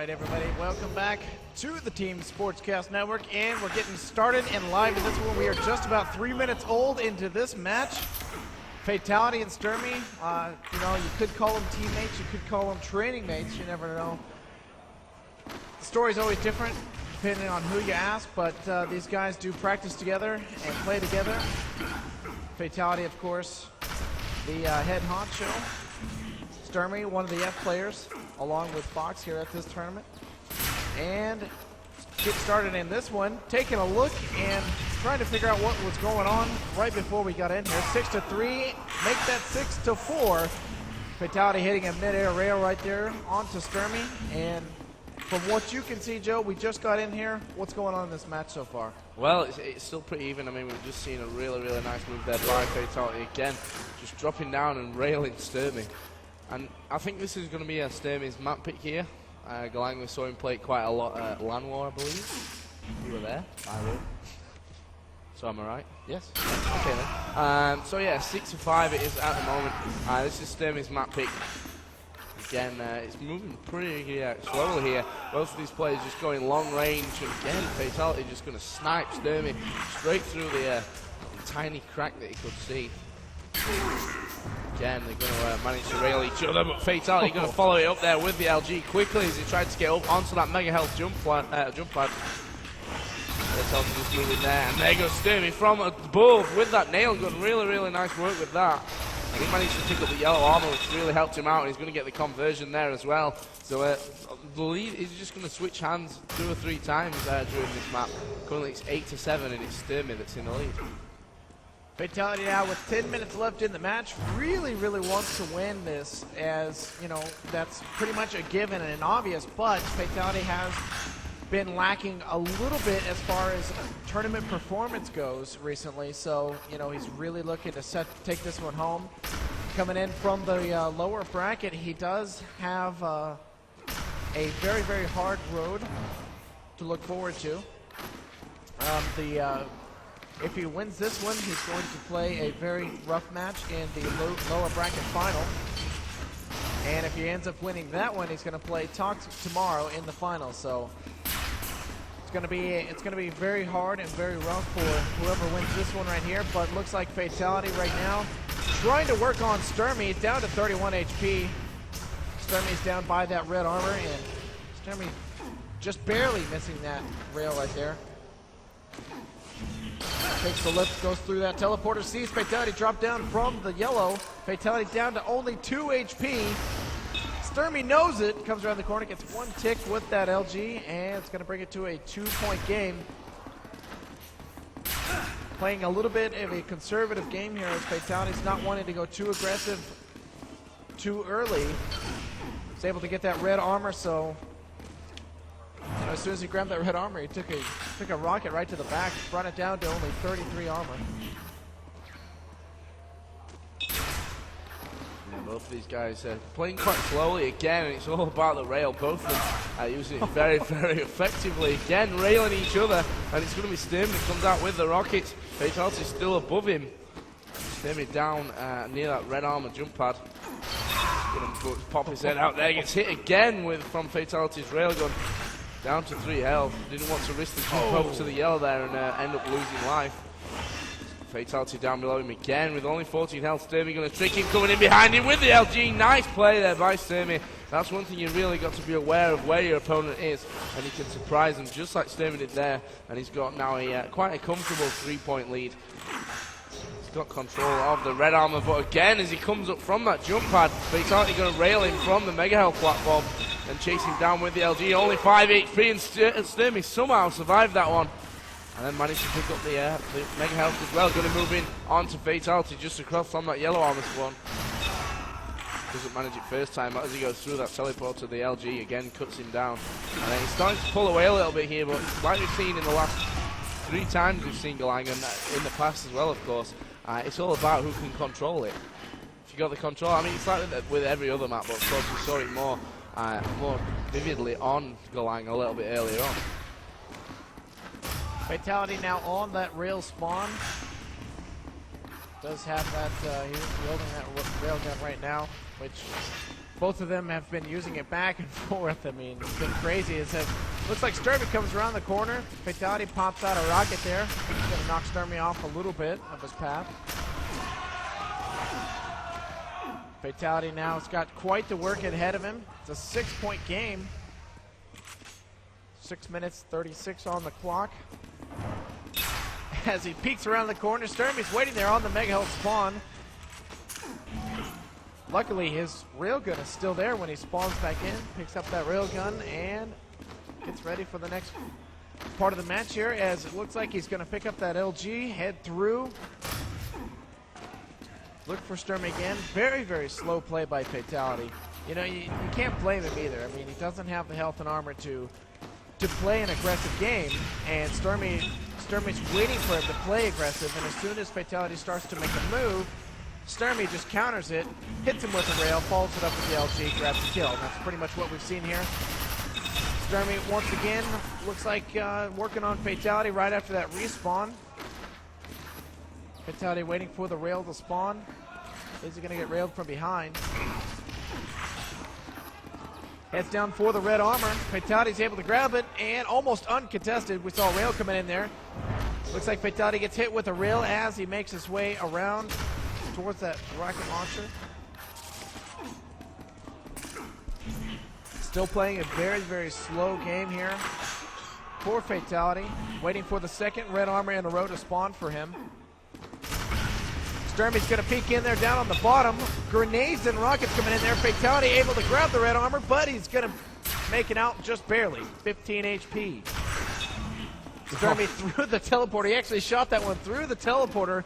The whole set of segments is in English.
right, everybody, welcome back to the Team Sportscast Network, and we're getting started and live in this one. We are just about 3 minutes old into this match. Fatal1ty and Stermy, you know, you could call them teammates, you could call them training mates, you never know. The story's always different depending on who you ask, but these guys do practice together and play together. Fatal1ty, of course, the head honcho. Stermy, one of the F players, along with Fox here at this tournament. And get started in this one, taking a look and trying to figure out what was going on right before we got in here. 6-3, make that 6-4. Fatal1ty hitting a mid-air rail right there onto Stermy. And from what you can see, Joe, we just got in here. What's going on in this match so far? Well, it's still pretty even. I mean, we've just seen a really, really nice move there by Fatal1ty again. Just dropping down and railing Stermy. And I think this is going to be Stermy's map pick here. Galang, we saw him play quite a lot at LAN War, I believe. You were there? I will. So am I right? Yes? Okay then. So yeah, 6-5 it is at the moment. This is Stermy's map pick. Again, it's moving pretty slowly here. Both of these players just going long range. And again, Fatal1ty just going to snipe Stermy straight through the tiny crack that he could see. Again, they're going to manage to rail each other, but Fatal1ty going to follow it up there with the LG quickly as he tried to get up onto that mega health jump pad. Fatal1ty just moving there, and there goes Stermy from above with that nail gun. Really, really nice work with that. And he managed to pick up the yellow armor, which really helped him out, and he's going to get the conversion there as well. So the lead is just going to switch hands 2 or 3 times during this map. Currently it's 8-7, and it's Stermy that's in the lead. Fatal1ty now with 10 minutes left in the match really wants to win this, as, you know, that's pretty much a given and an obvious, but Fatal1ty has been lacking a little bit as far as tournament performance goes recently, so, you know, he's really looking to take this one home. Coming in from the lower bracket, he does have a very hard road to look forward to. If he wins this one, he's going to play a very rough match in the lower bracket final. And if he ends up winning that one, he's going to play Talks tomorrow in the final. So it's going to be very hard and very rough for whoever wins this one right here. But looks like Fatal1ty right now trying to work on Stermy, down to 31 HP. Stermy's down by that red armor, and Stermy just barely missing that rail right there. Takes the lift, goes through that teleporter, sees Fatal1ty drop down from the yellow. Fatal1ty down to only 2 HP. Stermy knows it, comes around the corner, gets 1 tick with that LG, and it's going to bring it to a 2-point game. Playing a little bit of a conservative game here as Fatal1ty's not wanting to go too aggressive too early. He's able to get that red armor, so you know, as soon as he grabbed that red armor, he took a rocket right to the back, brought it down to only 33 armor. Yeah, both of these guys playing quite slowly again, and it's all about the rail. Both of them using it very effectively. Again, railing each other, and it's going to be Stermy that comes out with the rockets. Fatal1ty's still above him. Stermy down near that red armor jump pad. Going to pop his head out there, gets hit again from Fatal1ty's railgun. Down to 3 health. Didn't want to risk the jump over to the yellow there and end up losing life. Fatal1ty down below him again with only 14 health. Stermy going to trick him, coming in behind him with the LG. Nice play there by Stermy. That's one thing you really got to be aware of, where your opponent is, and he can surprise them just like Stermy did there. And he's got now quite a comfortable 3-point lead. He's got control of the red armor, but again, as he comes up from that jump pad, Fatal1ty going to rail him from the mega health platform and chase him down with the LG. Only 5 HP, and Stermy somehow survived that one. And then managed to pick up the mega health as well. Going to move in onto Fatal1ty just across from that yellow armor spawn. Doesn't manage it first time, but as he goes through that teleport to the LG, again cuts him down. And then he's starting to pull away a little bit here, but like we've seen in the last 3 times we've seen Galang, and in the past as well, of course, it's all about who can control it. If you got the control, I mean, it's like with every other map, but of course we saw it more vividly on Galang a little bit earlier on. Fatal1ty now on that rail spawn. Does have that, he's wielding that railgun right now, which Both of them have been using it back and forth. I mean, it's been crazy. Looks like Stermy comes around the corner. Fatal1ty pops out a rocket there. He's going to knock Stermy off a little bit of his path. Fatal1ty now has got quite the work ahead of him. It's a 6-point game. 6 minutes 36 on the clock. As he peeks around the corner, Stermy's waiting there on the Mega Health spawn. Luckily, his railgun is still there when he spawns back in. Picks up that railgun and gets ready for the next part of the match here, as it looks like he's going to pick up that LG, head through. Look for Stermy again. Very, very slow play by Fatal1ty. You know, you can't blame him either. I mean, he doesn't have the health and armor to play an aggressive game, and Stermy's waiting for him to play aggressive, and as soon as Fatal1ty starts to make a move, Stermy just counters it, hits him with a rail, follows it up with the LG, grabs the kill. And that's pretty much what we've seen here. Stermy, once again, looks like working on Fatal1ty right after that respawn. Fatal1ty waiting for the rail to spawn. Is he going to get railed from behind? Heads down for the red armor. Fatal1ty's able to grab it, and almost uncontested. We saw a rail coming in there. Looks like Fatal1ty gets hit with a rail as he makes his way around towards that rocket launcher. Still playing a very, very slow game here for Fatal1ty. Waiting for the second red armor in a row to spawn for him. Stermy's going to peek in there down on the bottom. Grenades and rockets coming in there. Fatal1ty able to grab the red armor, but he's going to make it out just barely. 15 HP. Stermy through the teleporter. He actually shot that one through the teleporter.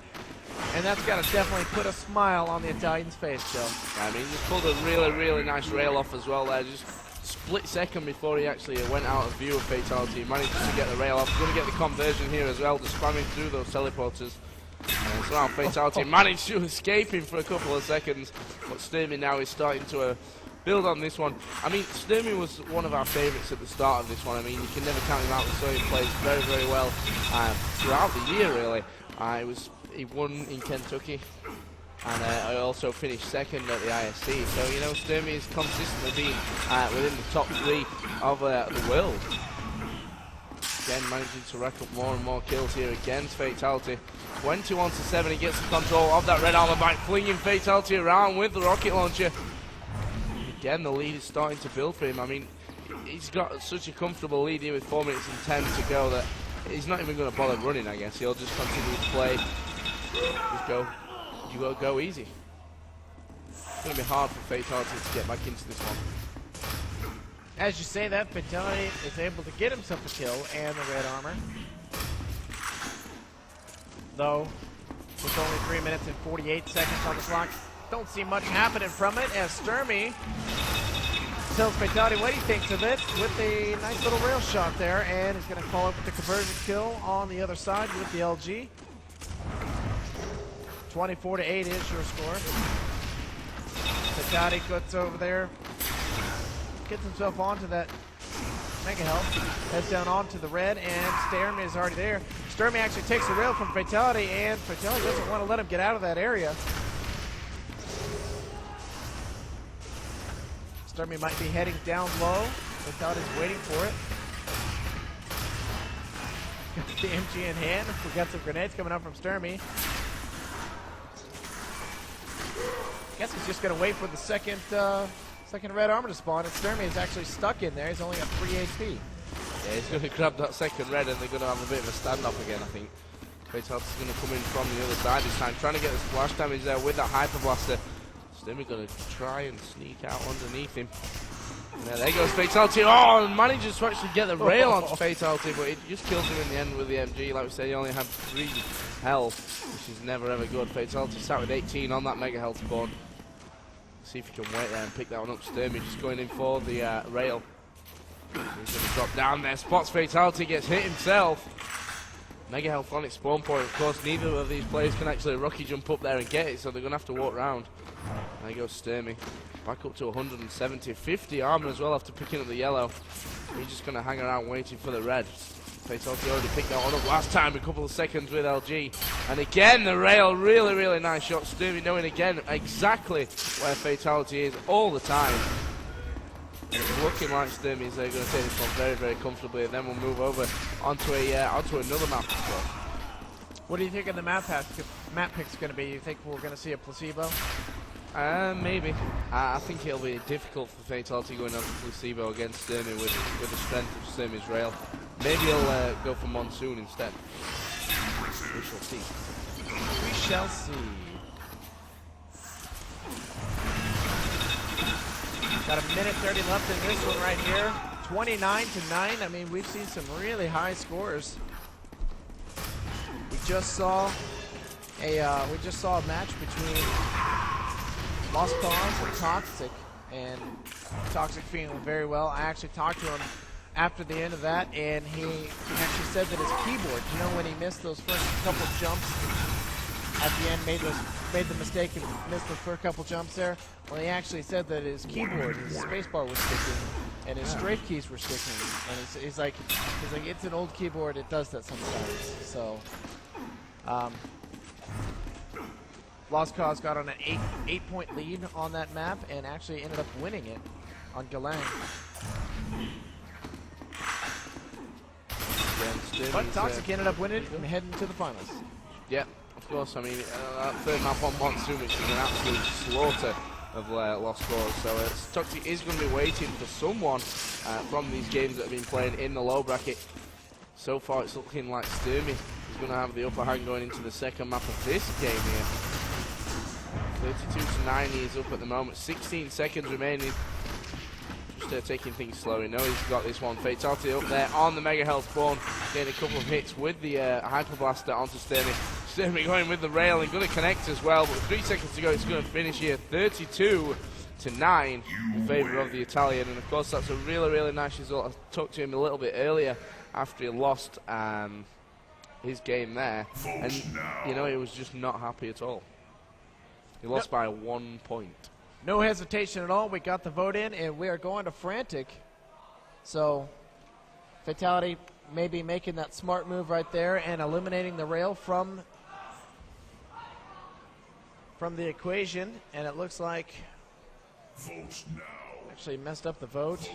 And that's got to definitely put a smile on the Italian's face, Joe. I mean, he just pulled a really, really nice rail off as well there. Just split second before he actually went out of view of Fatal1ty. He managed to get the rail off. Going to get the conversion here as well, just spamming through those teleporters. And so now Fatal1ty managed to escape him for a couple of seconds. But Stermy now is starting to build on this one. I mean, Stermy was one of our favourites at the start of this one. I mean, you can never count him out. We saw him play very, very well throughout the year, really. He won in Kentucky, and I also finished second at the ISC. So, you know, Stermy has consistently been within the top 3 of the world. Again, managing to rack up more and more kills here against Fatal1ty. 21-7, he gets the control of that red armor back, flinging Fatal1ty around with the rocket launcher. Again, the lead is starting to build for him. I mean, he's got such a comfortable lead here with 4 minutes and 10 to go that he's not even going to bother running, I guess. He'll just continue to play. Just go easy. It's going to be hard for Fatal1ty to get back into this one. As you say that, Fatal1ty is able to get himself a kill and the red armor. Though, with only 3 minutes and 48 seconds on the clock, don't see much happening from it as Stermy tells Fatal1ty what he thinks of it with a nice little rail shot there, and he's going to follow up with the conversion kill on the other side with the LG. 24-8 is your score. Fatal1ty gets over there, gets himself onto that Mega Health, heads down onto the red, and Stermy is already there. Stermy actually takes the rail from Fatal1ty, and Fatal1ty doesn't want to let him get out of that area. Stermy might be heading down low. Fatal1ty's waiting for it. Got the MG in hand. We got some grenades coming up from Stermy. Guess he's just going to wait for the second red armor to spawn, and Stermy is actually stuck in there. He's only got 3 HP. Yeah, he's going to grab that second red, and they're going to have a bit of a standoff again, I think. Fatal1ty's going to come in from the other side this time, trying to get the splash damage there with that Hyper Blaster. Stermy going to try and sneak out underneath him. And there goes Fatal1ty. Oh, and manages to actually get the rail onto Fatal1ty, but it just kills him in the end with the MG. Like we said, he only had 3 health, which is never ever good. Fatal1ty sat with 18 on that Mega Health spawn. See if he can wait there and pick that one up. Stermy just going in for the rail. He's going to drop down there. Spots Fatal1ty, gets hit himself. Mega Health on its spawn point. Of course, neither of these players can actually rocket jump up there and get it, so they're going to have to walk round. There goes Stermy. Back up to 170. 50 armor as well after picking up the yellow. He's just going to hang around waiting for the red. Fatal1ty already picked that one up last time, a couple of seconds with LG. And again, the rail, really, really nice shot. Stermy knowing again exactly where Fatal1ty is all the time. And it's looking like Stermy is going to take this one very, very comfortably, and then we'll move over onto another map as well. What do you think of the map pick's going to be? You think we're going to see a placebo? Maybe. I think it'll be difficult for Fatal1ty going on to placebo against Stermy with the strength of Stermy's rail. Maybe he'll go for Monsoon instead. We shall see. We shall see. Got a minute 30 left in this one right here. 29-9. I mean, we've seen some really high scores. We just saw a match between Lost Cause and Toxic, and Toxic feeling very well. I actually talked to him after the end of that, and he actually said that his keyboard, you know, when he missed those first couple jumps at the end, made the mistake and missed the first couple jumps there. Well, he actually said that his keyboard, his spacebar was sticking, and his strafe keys were sticking. And he's like, it's an old keyboard, it does that sometimes. So, Lost Cause got on an 8-point lead on that map, and actually ended up winning it on Galang. But Toxic ended up winning it and heading to the finals. Yeah, of course. I mean, that third map on Monsoon, which was an absolute slaughter of Lost Cause. So Toxic is going to be waiting for someone from these games that have been playing in the low bracket. So far, it's looking like Stermy is going to have the upper hand going into the second map of this game here. 32-9 he is up at the moment. 16 seconds remaining. Just taking things slow. We know he's got this one. Fatal1ty up there on the Mega Health spawn. Getting a couple of hits with the Hyper Blaster onto Stermy. Stermy going with the rail and going to connect as well. But 3 seconds to go, it's going to finish here. 32-9 in favour of the Italian. And of course, that's a really, really nice result. I talked to him a little bit earlier after he lost his game there. And, you know, he was just not happy at all. He lost by 1 point. No hesitation at all. We got the vote in, and we are going to Phrantic. So, Fatal1ty maybe making that smart move right there and eliminating the rail from the equation. And it looks like actually messed up the vote.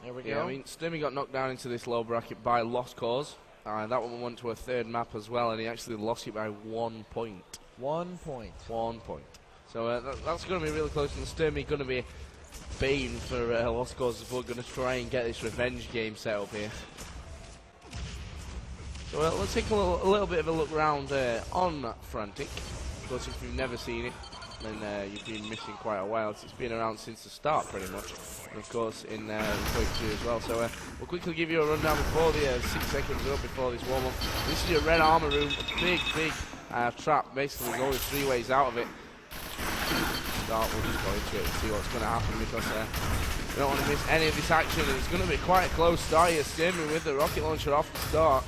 There we go. Yeah, I mean, Stermy got knocked down into this low bracket by Lost Cause. That one went to a third map as well, and he actually lost it by 1 point. 1 point. 1 point. So that's going to be really close, and Stermy going to be bane for Lost Cause as well. Going to try and get this revenge game set up here. So let's take a little bit of a look around on Phrantic. Of course, if you've never seen it, then you've been missing quite a while. It's been around since the start, pretty much. And of course, in Quake4 as well. So we'll quickly give you a rundown before the 6 seconds up before this warm-up. This is your red armor room, a big trap. Basically, there's only 3 ways out of it. We'll just go into it and see what's going to happen, because we don't want to miss any of this action. And it's going to be quite a close start here. Stermy with the rocket launcher off the start.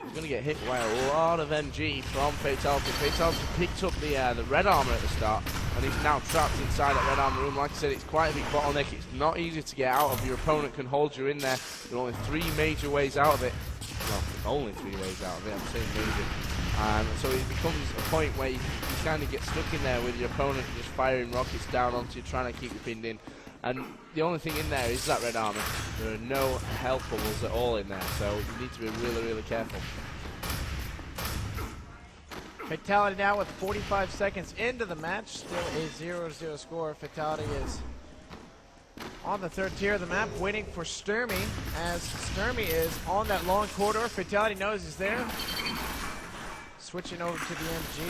He's going to get hit by a lot of MG from Fatal1ty. Fatal1ty picked up the red armor at the start, and he's now trapped inside that red armor room. Like I said, it's quite a big bottleneck. It's not easy to get out of. Your opponent can hold you in there. There are only 3 major ways out of it. Well, only 3 ways out of it. I'm saying major. So it becomes a point where you kind of get stuck in there with your opponent just firing rockets down onto you, trying to keep you pinned in. And the only thing in there is that red armor. There are no health bubbles at all in there, so you need to be really, really careful. Fatal1ty now with 45 seconds into the match. Still a 0-0 score. Fatal1ty is on the 3rd tier of the map, waiting for Stermy, as Stermy is on that long corridor. Fatal1ty knows he's there. Switching over to the MG.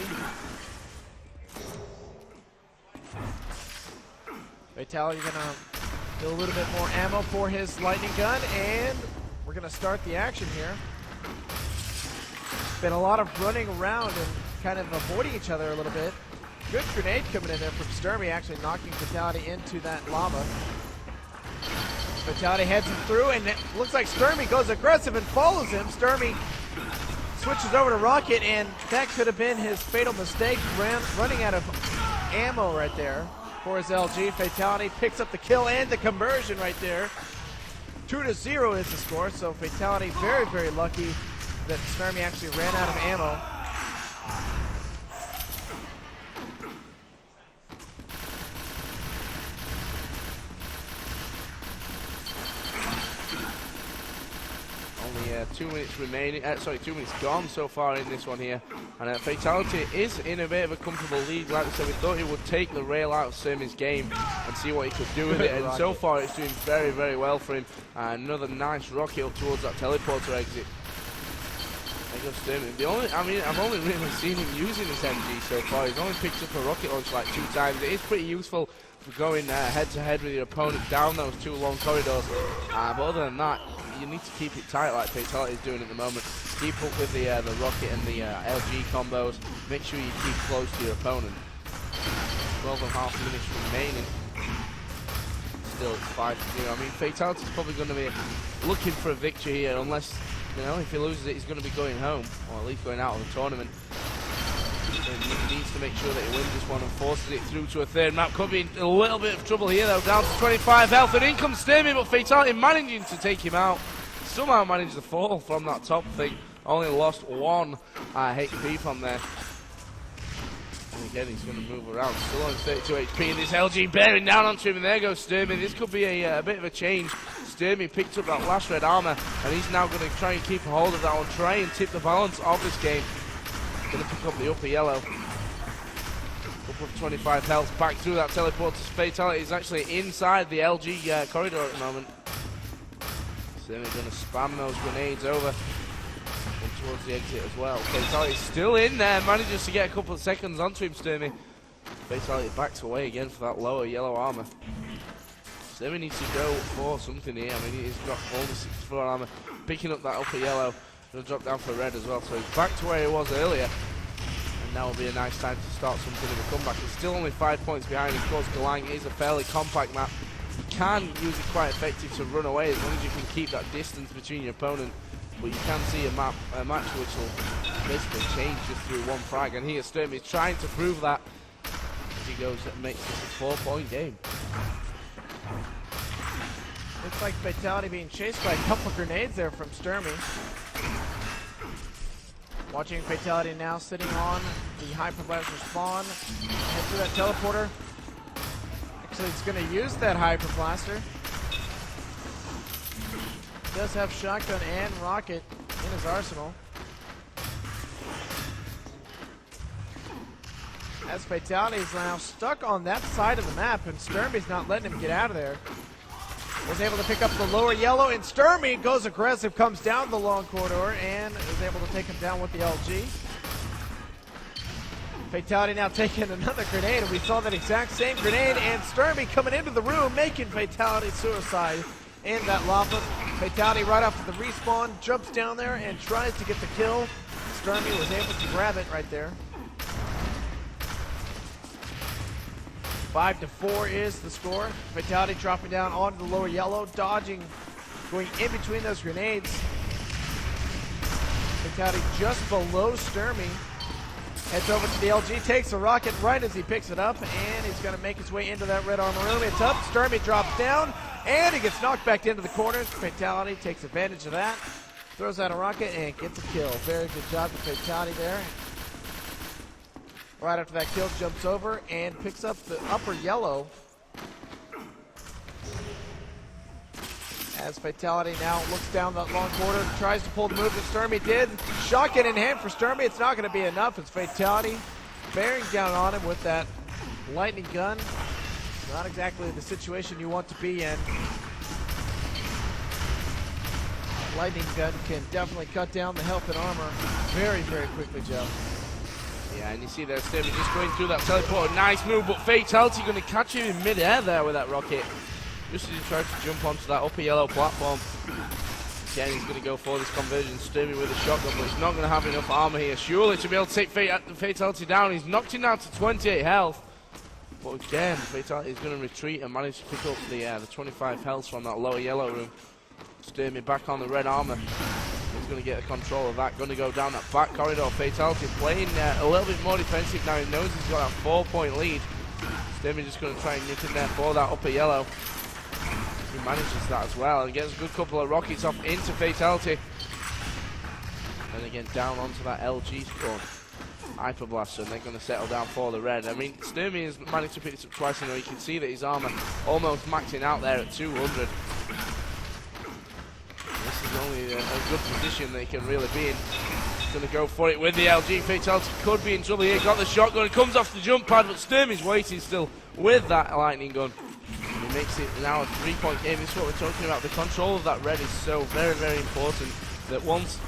Fatal1ty gonna do a little bit more ammo for his lightning gun, and we're gonna start the action here. Been a lot of running around and kind of avoiding each other a little bit. Good grenade coming in there from Stermy, actually knocking Fatal1ty into that lava. Fatal1ty heads him through, and it looks like Stermy goes aggressive and follows him. Stermy switches over to Rocket, and that could have been his fatal mistake, running out of ammo right there for his LG. Fatal1ty picks up the kill and the conversion right there. 2-0 is the score, so Fatal1ty very, very lucky that Stermy actually ran out of ammo. Only 2 minutes remaining, 2 minutes gone so far in this one here. And Fatal1ty is in a bit of a comfortable lead. Like I said, we thought he would take the rail out of Stermy's game and see what he could do with it. And so far it's doing very, very well for him. Another nice rocket up towards that teleporter exit. There goes Stermy. I've only really seen him using this MG so far. He's only picked up a rocket launch like 2 times. It is pretty useful for going head to head with your opponent down those 2 long corridors. But other than that, you need to keep it tight like Fatal1ty is doing at the moment. Keep up with the rocket and the LG combos. Make sure you keep close to your opponent. 12.5 minutes remaining. Still 5-0. I mean, Fatal1ty is probably going to be looking for a victory here, unless, you know, if he loses it, he's going to be going home, or at least going out of the tournament. He needs to make sure that he wins this one and forces it through to a third map. Could be in a little bit of trouble here though, down to 25 health, and in comes Stermy, but Fatal1ty managing to take him out. Somehow managed to fall from that top thing. Only lost 1 HP from there. And again, he's going to move around. Still on 32 HP, and this LG bearing down onto him, and there goes Stermy. This could be a bit of a change. Stermy picked up that last red armor, and he's now going to try and keep a hold of that one, try and tip the balance of this game. Going to pick up the upper yellow. Up with 25 health, back through that teleporter. Fatal1ty is actually inside the LG corridor at the moment. Stermy going to spam those grenades over and towards the exit as well. Fatal1ty is still in there, manages to get a couple of seconds onto him, Stermy. Fatal1ty backs away again for that lower yellow armor. Stermy needs to go for something here. I mean, he's got all the 64 armor, picking up that upper yellow. Going to drop down for red as well, so he's back to where he was earlier. And now will be a nice time to start something of a comeback. He's still only 5 points behind. Of course, Galang is a fairly compact map. You can use it quite effective to run away as long as you can keep that distance between your opponent. But you can see a match which will basically change just through 1 frag. And here Stermy is trying to prove that as he goes and makes this a 4-point game. Looks like Fatal1ty being chased by a couple of grenades there from Stermy. Watching Fatal1ty now sitting on the Hyper Blaster spawn. Head through that teleporter. Actually, he's going to use that Hyper Blaster. He does have shotgun and rocket in his arsenal. As Fatal1ty is now stuck on that side of the map, and Stermy's not letting him get out of there. Was able to pick up the lower yellow, and Stermy goes aggressive, comes down the long corridor, and is able to take him down with the LG. Fatal1ty now taking another grenade, and we saw that exact same grenade, and Stermy coming into the room, making Fatal1ty suicide in that lava. Fatal1ty right off of the respawn, jumps down there and tries to get the kill. Stermy was able to grab it right there. 5-4 is the score. Fatal1ty dropping down onto the lower yellow, dodging, going in between those grenades. Fatal1ty just below Stermy. Heads over to the LG, takes a rocket right as he picks it up, and he's going to make his way into that red armor room. It's up, Stermy drops down, and he gets knocked back into the corner. Fatal1ty takes advantage of that, throws out a rocket, and gets a kill. Very good job to Fatal1ty there. Right after that kill, jumps over and picks up the upper yellow. As Fatal1ty now looks down that long corridor, tries to pull the move that Stermy did. Shotgun in hand for Stermy. It's not going to be enough. It's Fatal1ty bearing down on him with that lightning gun. Not exactly the situation you want to be in. Lightning gun can definitely cut down the health and armor very, very quickly, Joe. Yeah, and you see there Stermy just going through that teleporter. Nice move, but Fatal1ty going to catch him in mid-air there with that rocket. Just as he tries to jump onto that upper yellow platform. Again, he's going to go for this conversion. Stermy with a shotgun, but he's not going to have enough armor here. Surely to be able to take Fatal1ty down. He's knocked him down to 28 health. But again, Fatal1ty is going to retreat and manage to pick up the 25 health from that lower yellow room. Stermy back on the red armor. He's going to get a control of that. Going to go down that back corridor. Fatal1ty playing a little bit more defensive now. He knows he's got that 4-point lead. Stermy just going to try and nip in there for that upper yellow. he manages that as well and gets a good couple of rockets off into Fatal1ty. And again down onto that LG spawn. Hyper Blaster, and they're going to settle down for the red. I mean, Stermy has managed to pick this up twice in a row. You can see that his armor almost maxing out there at 200. This is only a good position that he can really be in. He's going to go for it with the LG. Fatal1ty could be in trouble here. Got the shotgun, comes off the jump pad, but Stermy's waiting still with that lightning gun. And he makes it now a 3-point game. This is what we're talking about. The control of that red is so very, very important that once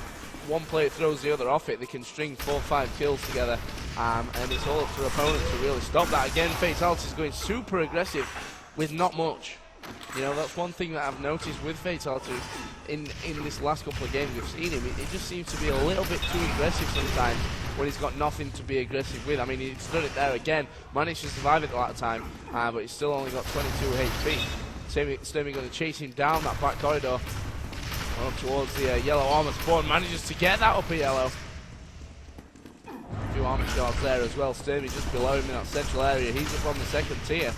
one player throws the other off it, they can string 4 or 5 kills together, and it's all up to their opponent to really stop that. Again, Fatal1ty is going super aggressive with not much. You know, that's one thing that I've noticed with Fatal1ty in this last couple of games we've seen him. It just seems to be a little bit too aggressive sometimes when he's got nothing to be aggressive with. I mean, he's done it there again, managed to survive it a lot of time, but he's still only got 22 HP. Stermy going to chase him down that back corridor. Up towards the yellow armor spawn, manages to get that upper yellow. A few armor shards there as well. Stermy just below him in that central area. He's up on the second tier.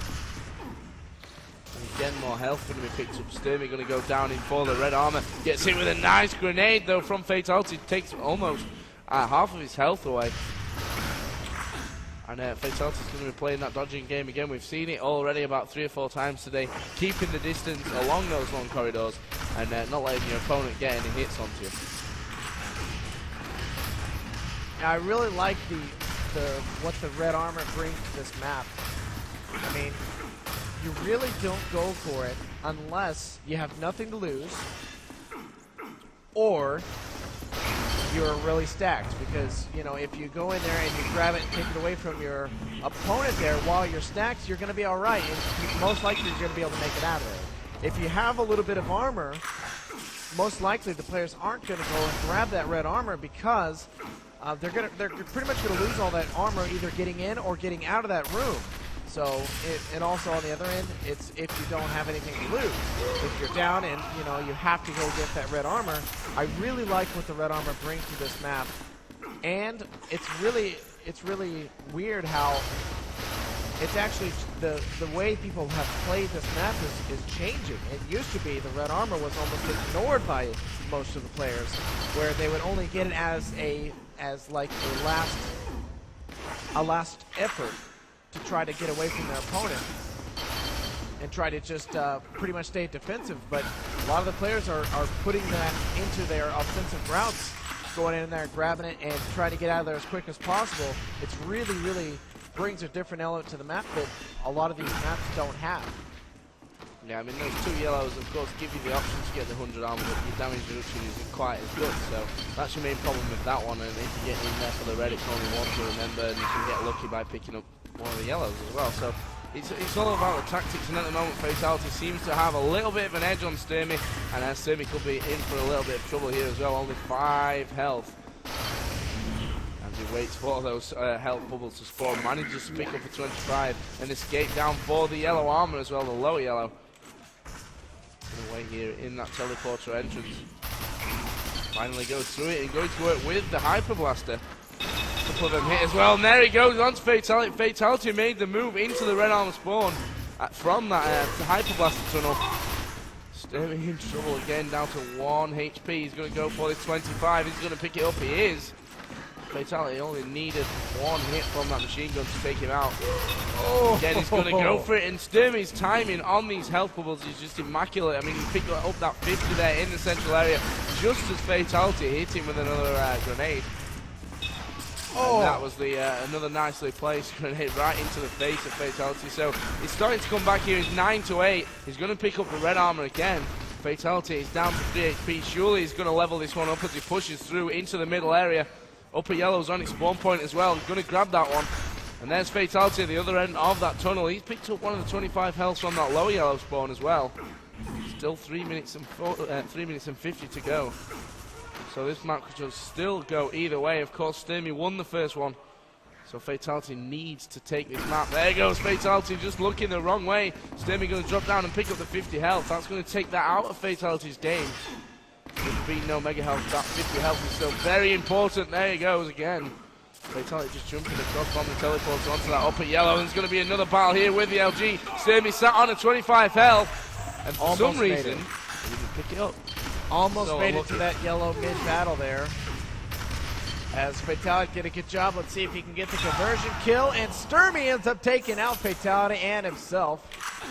And again, more health going to be picked up. Stermy going to go down in for the red armor. Gets hit with a nice grenade though from Fatal1ty. Takes almost half of his health away. And Fatal1ty's going to be playing that dodging game again. We've seen it already about 3 or 4 times today. Keeping the distance along those long corridors and not letting your opponent get any hits onto you. I really like what the red armor brings to this map. I mean, you really don't go for it unless you have nothing to lose or you're really stacked, because you know, if you go in there and you grab it and take it away from your opponent there while you're stacked, you're going to be all right, and most likely you're going to be able to make it out of there. If you have a little bit of armor, most likely the players aren't going to go and grab that red armor because they're pretty much going to lose all that armor either getting in or getting out of that room. So, and also on the other end, it's if you don't have anything to lose. If you're down and, you know, you have to go get that red armor, I really like what the red armor brings to this map. And it's really weird how it's actually, the way people have played this map is changing. It used to be the red armor was almost ignored by most of the players, where they would only get it as like a last effort to try to get away from their opponent and try to just pretty much stay defensive. But a lot of the players are putting that into their offensive routes, going in there, grabbing it, and trying to get out of there as quick as possible. It's really brings a different element to the map that a lot of these maps don't have. Yeah, I mean, those 2 yellows, of course, give you the option to get the 100 armor, but your damage reduction isn't quite as good, so that's your main problem with that one. And if you get in there for the red, it's only one to remember, and you can get lucky by picking up one of the yellows as well. So it's all about the tactics, and at the moment Fatal1ty seems to have a little bit of an edge on Stermy, and Stermy could be in for a little bit of trouble here as well. Only 5 health as he waits for those health bubbles to spawn. Manages to pick up a 25 and escape down for the yellow armor as well, the lower yellow. Away here in that teleporter entrance. Finally goes through it and goes to work with the Hyper Blaster. A couple of them hit as well, and there he goes on to Fatal1ty. Fatal1ty made the move into the red armor spawn from that Hyper Blaster tunnel. Stermy in trouble again, down to 1 HP. He's going to go for this 25. He's going to pick it up. He is. Fatal1ty only needed 1 hit from that machine gun to take him out. Again, he's going to go for it, and Stermy's timing on these health bubbles is just immaculate. I mean, he picked up that 50 there in the central area just as Fatal1ty hit him with another grenade. And that was the another nicely placed grenade right into the face of Fatal1ty. So he's starting to come back here. He's 9 to 8. He's going to pick up the red armor again. Fatal1ty is down to 3 HP. Surely he's going to level this one up as he pushes through into the middle area. Upper yellow's on his spawn point as well. He's going to grab that one. And there's Fatal1ty at the other end of that tunnel. He's picked up one of the 25 health from that lower yellow spawn as well. Still 3 minutes and 50 to go. So this match could still go either way. Of course, Stermy won the first one. So Fatal1ty needs to take this map. There goes Fatal1ty, just looking the wrong way. Stermy going to drop down and pick up the 50 health. That's going to take that out of Fatal1ty's game. There's been no mega health. That 50 health is still very important. There he goes again. Fatal1ty just jumping across from the teleporter onto that upper yellow. There's going to be another battle here with the LG. Stermy sat on a 25 health. And for some reason, he didn't pick it up. Almost So made it unlucky. to that yellow mid-battle there. As Fatality did a good job. Let's see if he can get the conversion kill. And Stermy ends up taking out Fatality and himself.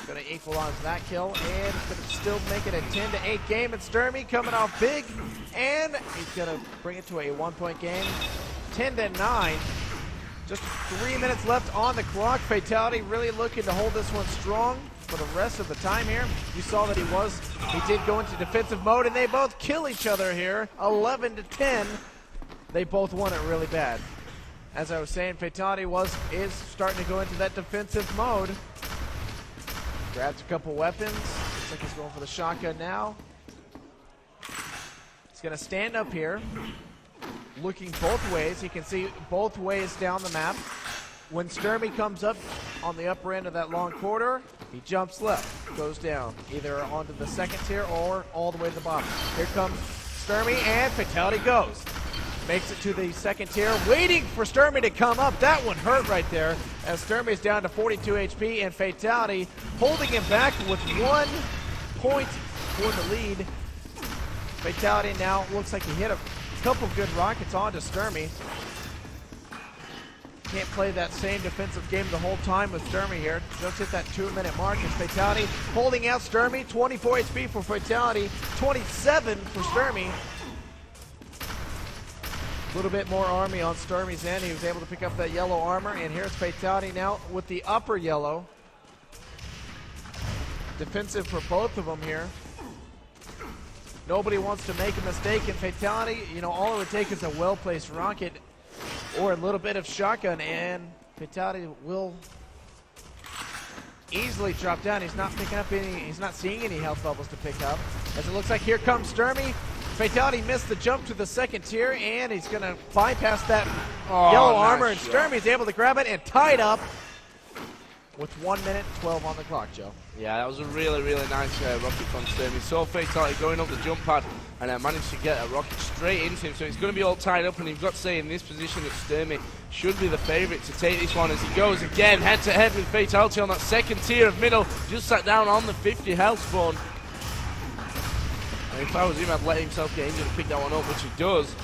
Going to equalize that kill. And going to still make it a 10-8 game. And Stermy coming off big. And he's going to bring it to a 1-point game. 10-9. Just 3 minutes left on the clock. Fatality really looking to hold this one strong for the rest of the time here. You saw that he did go into defensive mode, and they both kill each other here. 11-10. They both won it really bad. As I was saying, Fatality is starting to go into that defensive mode. Grabs a couple weapons. Looks like he's going for the shotgun now. He's going to stand up here, looking both ways. You can see both ways down the map. When Stermy comes up on the upper end of that long corridor, he jumps left, goes down, either onto the second tier or all the way to the bottom. Here comes Stermy, and Fatality goes. Makes it to the second tier, waiting for Stermy to come up. That one hurt right there, as Stermy is down to 42 HP, and Fatality holding him back with 1 point for the lead. Fatality now looks like he hit a couple good rockets onto Stermy. Can't play that same defensive game the whole time with Stermy here. Just hit that 2-minute mark. It's Fatality holding out Stermy. 24 HP for Fatality, 27 for Stermy. A little bit more army on Stermy's end. He was able to pick up that yellow armor, and here's Fatality now with the upper yellow. Defensive for both of them here. Nobody wants to make a mistake, and Fatality, you know, all it would take is a well-placed rocket or a little bit of shotgun, and Fatality will easily drop down. He's not picking up any, he's not seeing any health levels to pick up. As it looks like here comes Stermy. Fatality missed the jump to the second tier, and he's going to bypass that yellow armor, and Stermy's able to grab it and tie it up with 1:12 on the clock, Joe. Yeah, that was a really, really nice rocket from Stermy. Saw Fatality going up the jump pad and managed to get a rocket straight into him, so he's going to be all tied up, and you've got to say in this position that Stermy should be the favourite to take this one as he goes again head-to-head with Fatality on that second tier of middle. Just sat down on the 50 health spawn. And if I was him, I'd let himself get injured and pick that one up, which he does.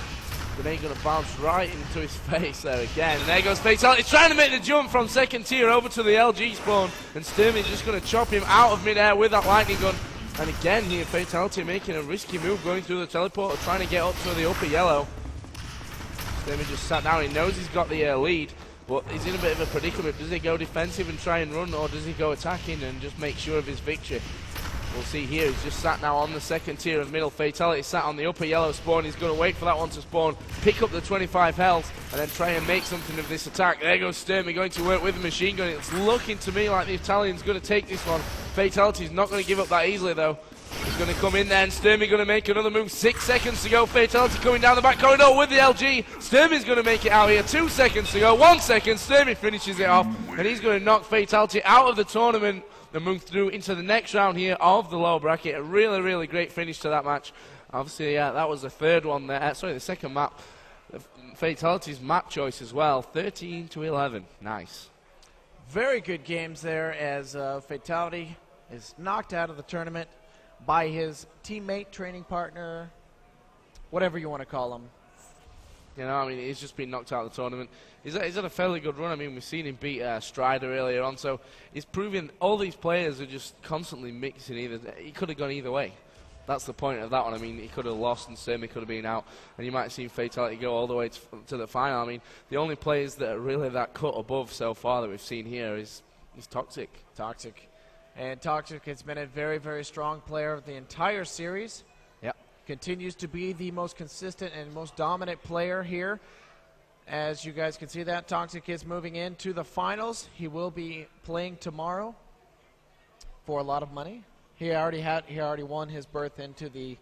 But then he's going to bounce right into his face there again. And there goes Fatality. He's trying to make the jump from second tier over to the LG spawn. And Stermy's just going to chop him out of midair with that lightning gun. And again here, Fatality making a risky move, going through the teleporter, trying to get up to the upper yellow. Stermy just sat down. He knows he's got the lead, but he's in a bit of a predicament. Does he go defensive and try and run, or does he go attacking and just make sure of his victory? We'll see here. He's just sat now on the second tier of middle. Fatality sat on the upper yellow spawn. He's going to wait for that one to spawn, pick up the 25 health, and then try and make something of this attack. There goes Stermy going to work with the machine gun. It's looking to me like the Italian's going to take this one. Fatality's not going to give up that easily, though. He's going to come in there, and Stermy going to make another move. 6 seconds to go. Fatality coming down the back corridor with the LG. Stermy's going to make it out here. 2 seconds to go. 1 second. Stermy finishes it off, and he's going to knock Fatality out of the tournament and move through into the next round here of the lower bracket. A really, really great finish to that match. Obviously, that was the third one there. Sorry, the second map. Fatality's map choice as well. 13-11. Nice. Very good games there, as Fatality is knocked out of the tournament by his teammate, training partner, whatever you want to call him. You know, I mean, he's just been knocked out of the tournament. He's had a fairly good run. I mean, we've seen him beat Strider earlier on, so he's proving all these players are just constantly mixing either. He could have gone either way. That's the point of that one. I mean, he could have lost and Stermy could have been out, and you might have seen Fatality go all the way to the final. I mean, the only players that are really that cut above so far that we've seen here is Toxic. Toxic. And Toxic has been a very, very strong player of the entire series. Yep. Continues to be the most consistent and most dominant player here. As you guys can see that, Toxic is moving into the finals. He will be playing tomorrow for a lot of money. He already won his berth into the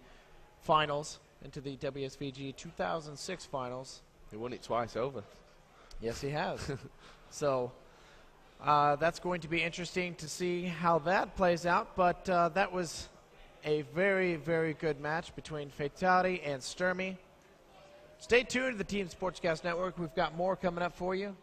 finals, into the WSVG 2006 finals. He won it twice over. Yes, he has. So that's going to be interesting to see how that plays out. But that was a very, very good match between Fatality and Stermy. Stay tuned to the Team Sportscast Network. We've got more coming up for you.